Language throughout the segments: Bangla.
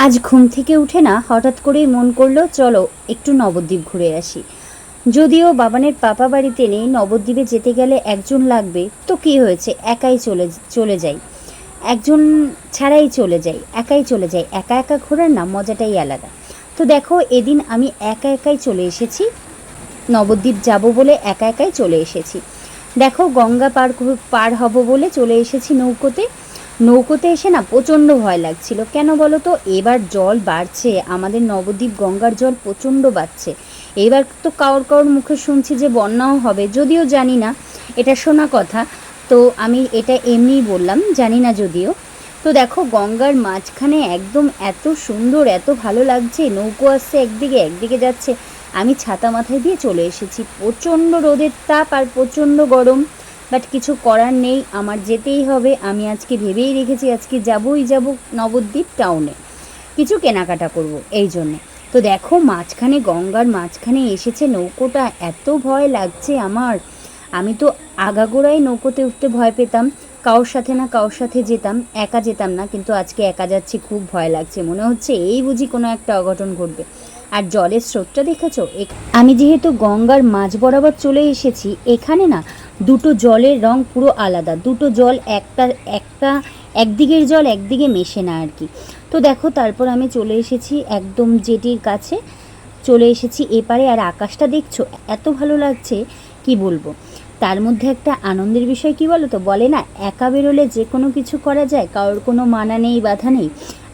আজ ঘুম থেকে উঠে না হঠাৎ করেই মন করলো চলো একটু নবদ্বীপ ঘুরে আসি। যদিও বাবানের পাপা বাড়িতে নেই, নবদ্বীপে যেতে গেলে একজন লাগবে, তো কী হয়েছে, একাই চলে যাই, একজন ছাড়াই চলে যাই, একাই চলে যাই। একা একা ঘোরার না মজাটাই আলাদা। তো দেখো এদিন আমি একা একাই চলে এসেছি, নবদ্বীপ যাব বলে একা একাই চলে এসেছি। দেখো গঙ্গা পার হব বলে চলে এসেছি নৌকোতে। নৌকোতে এসে না প্রচণ্ড ভয় লাগছিল। কেন বলো তো, এবার জল বাড়ছে, আমাদের নবদ্বীপ গঙ্গার জল প্রচণ্ড বাড়ছে। এবার তো কারোর মুখে শুনছি যে বন্যাও হবে, যদিও জানি না, এটা শোনা কথা, তো আমি এটা এমনিই বললাম, জানি না যদিও। তো দেখো গঙ্গার মাঝখানে একদম এত সুন্দর, এত ভালো লাগছে, নৌকো আসছে একদিকে একদিকে যাচ্ছে, আমি ছাতা মাথায় দিয়ে চলে এসেছি। প্রচণ্ড রোদের তাপ আর প্রচণ্ড গরম, বাট কিছু করার নেই, আমার যেতেই হবে। আমি আজকে ভেবেই রেখেছি আজকে যাবই যাব নবদ্বীপ টাউনে, কিছু কেনাকাটা করব এই জন্য। তো দেখো মাঝখানে, গঙ্গার মাঝখানে এসেছে নৌকোটা, এত ভয় লাগছে আমার। আমি তো আগাগোড়াই নৌকোতে উঠতে ভয় পেতাম, কারোর সাথে না কারোর সাথে যেতাম, একা যেতাম না, কিন্তু আজকে একা যাচ্ছি, খুব ভয় লাগছে, মনে হচ্ছে এই বুঝি কোনো একটা অঘটন ঘটবে। আর জলের স্রোতটা দেখেছো, আমি যেহেতু গঙ্গার মাঝ বরাবর চলে এসেছি, এখানে না দুটো জলের রং পুরো আলাদা, দুটো জল একটা একদিকের জল একদিকে মেশে না আর কি। তো দেখো তারপর আমি চলে এসেছি একদম জেটির কাছে, চলে এসেছি এপারে। আর আকাশটা দেখছো, এত ভালো লাগছে কি বলবো। তার মধ্যে একটা আনন্দের বিষয় কি বলো তো, বলে না একা বেরোলে যে কোনো কিছু করা যায়, কারোর কোনো মানা নেই, বাধা নেই।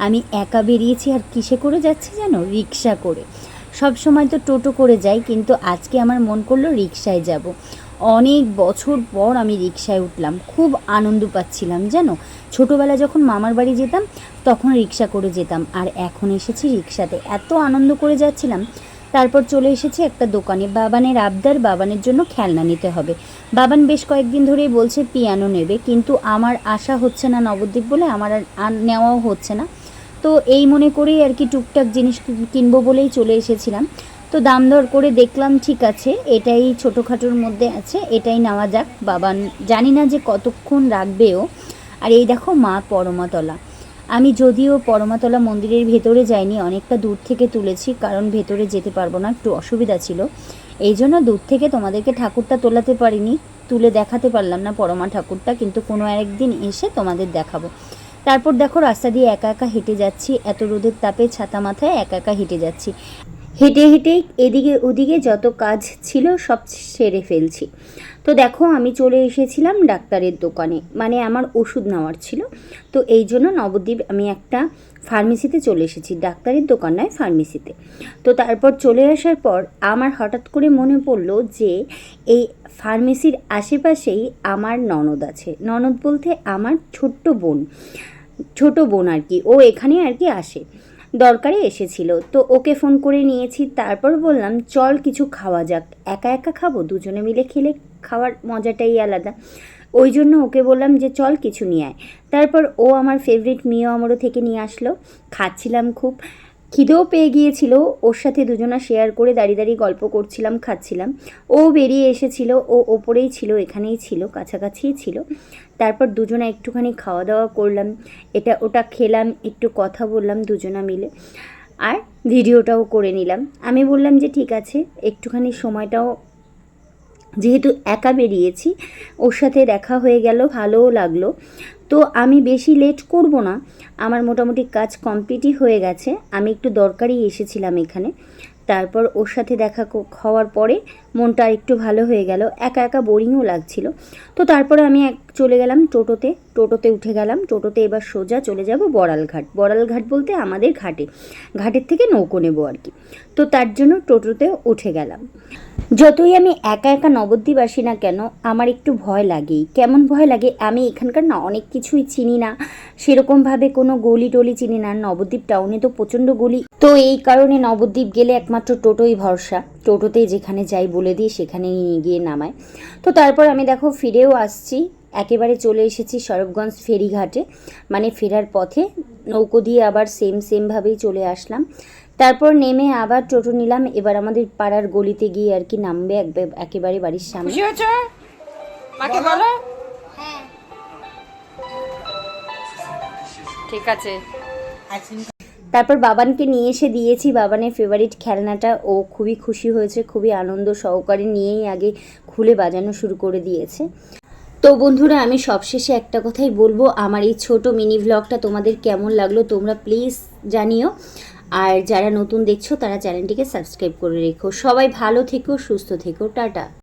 আমি একা বেরিয়েছি, আর কিসে করে যাচ্ছি জানো, রিক্সা করে। সব সময় তো টোটো করে যাই, কিন্তু আজকে আমার মন করলো রিক্সায় যাব। অনেক বছর পর আমি রিক্সায় উঠলাম, খুব আনন্দ পাচ্ছিলাম জানো। ছোটোবেলা যখন মামার বাড়ি যেতাম তখন রিক্সা করে যেতাম, আর এখন এসেছি রিক্সাতে, এত আনন্দ করে যাচ্ছিলাম। তারপর চলে এসেছি একটা দোকানে, বাবানের আবদার, বাবানের জন্য খেলনা নিতে হবে। বাবান বেশ কয়েকদিন ধরেই বলছে পিয়ানো নেবে, কিন্তু আমার আশা হচ্ছে না নবদ্বীপ বলে, আমার আর নেওয়াও হচ্ছে না। তো এই মনে করেই আর কি টুকটাক জিনিস কিনবো বলেই চলে এসেছিলাম। তো দাম দর করে দেখলাম ঠিক আছে, এটাই ছোটোখাটোর মধ্যে আছে, এটাই নেওয়া যাক। বাবান জানি না যে কতক্ষণ রাখবেও। আর এই দেখো মা পরমাতলা, আমি যদিও পরমাতলা মন্দিরের ভেতরে যাইনি, অনেকটা দূর থেকে তুলেছি, কারণ ভেতরে যেতে পারবো না, একটু অসুবিধা ছিল, এই জন্য দূর থেকে তোমাদেরকে ঠাকুরটা তোলাতে পারিনি, তুলে দেখাতে পারলাম না পরমা ঠাকুরটা, কিন্তু কোনো একদিন এসে তোমাদের দেখাবো। তারপর দেখো রাস্তা দিয়ে একা একা হেঁটে যাচ্ছি, এত রোদের তাপে ছাতা মাথায় একা একা হেঁটে যাচ্ছি। হেঁটে হেঁটেই এদিকে ওদিকে যত কাজ ছিল সব সেরে ফেলছি। তো দেখো আমি চলে এসেছিলাম ডাক্তারের দোকানে, মানে আমার ওষুধ নেওয়ার ছিল। তো এই জন্য নবদ্বীপ আমি একটা ফার্মেসিতে চলে এসেছি, ডাক্তারের দোকান নয়, ফার্মেসিতে। তো তারপর চলে আসার পর আমার হঠাৎ করে মনে পড়লো যে এই ফার্মেসির আশেপাশেই আমার ননদ আছে। ননদ বলতে আমার ছোট বোন আর কি, ও এখানে আর কি আসে, দরকারে এসেছিল, তো ওকে ফোন করে নিয়েছি। তারপর বললাম চল কিছু খাওয়া যাক, একা একা খাবো, দুজনে মিলে খেলে খাওয়ার মজাটাই আলাদা। ওই জন্য ওকে বললাম যে চল কিছু নিয়ে আয়। তারপর ও আমার ফেভারিট মিও আমরো থেকে নিয়ে আসলো, খাচ্ছিলাম, খুব খিদেও পেয়ে গিয়েছিল, ওর সাথে দুজনা শেয়ার করে দাঁড়িয়ে দাঁড়িয়ে গল্প করছিলাম, খাচ্ছিলাম। ও বেরিয়ে এসেছিল, ও ওপরেই ছিল, এখানেই ছিল, কাছাকাছিই ছিল। তারপর দুজনা একটুখানি খাওয়া দাওয়া করলাম, এটা ওটা খেলাম, একটু কথা বললাম দুজনা মিলে, আর ভিডিওটাও করে নিলাম। আমি বললাম যে ঠিক আছে, একটুখানি সময়টাও, যেহেতু একা বেরিয়েছি, ওর সাথে দেখা হয়ে গেল, ভালোও লাগলো। তো আমি বেশি লেট করব না, আমার মোটামুটি কাজ কমপ্লিটই হয়ে গেছে, আমি একটু দরকারি এসেছিলাম এখানে। তারপর ওর সাথে দেখা হওয়ার পরে মনটা একটু ভালো হয়ে গেল, একা একা বোরিংও লাগছিল। তো তারপরে আমি চলে গেলাম টোটোতে উঠে গেলাম। টোটোতে এবার সোজা চলে যাব বড়ালঘাট বলতে আমাদের ঘাটের থেকে নৌকো নেব আর কি। তো তার জন্য টোটোতে উঠে গেলাম। যতই আমি একা একা নবদ্বীপ আসি না কেন, আমার একটু ভয় লাগেই। কেমন ভয় লাগে, আমি এখানকার না অনেক কিছুই চিনি না, সেরকমভাবে কোনো গলি টলি চিনি না। নবদ্বীপ টাউনে তো প্রচণ্ড গলি, তো এই কারণে নবদ্বীপ গেলে একমাত্র টোটোই ভরসা, টোটোতেই যেখানে যাই বলে দিই সেখানে নিয়ে গিয়ে নামায়। তো তারপর আমি দেখো ফিরেও আসছি, একেবারে চলে এসেছি সরবগঞ্জ ফেরিঘাটে, মানে ফেরার পথে নৌকো দিয়ে আবার সেমভাবেই চলে আসলাম। তারপর নেমে আবার টোটো নিলাম, এবার আমাদের পাড়ার গলিতে গিয়ে আর কি নামবে, একেবারে বাড়ির সামনে। মাকে বলো ঠিক আছে। তারপর বাবানকে নিয়ে এসে দিয়েছি বাবানের ফেভারিট খেলনাটা। ও খুবই খুশি হয়েছে, খুবই আনন্দ সহকারে নিয়েই আগে খুলে বাজানো শুরু করে দিয়েছে। তো বন্ধুরা, আমি সবশেষে একটা কথাই বলবো, আমার এই ছোট মিনি ভ্লগটা তোমাদের কেমন লাগলো তোমরা প্লিজ জানিও। আর যারা নতুন দেখছো তারা চ্যানেলটিকে সাবস্ক্রাইব করে রেখো। সবাই ভালো থেকো, সুস্থ থেকো, টাটা।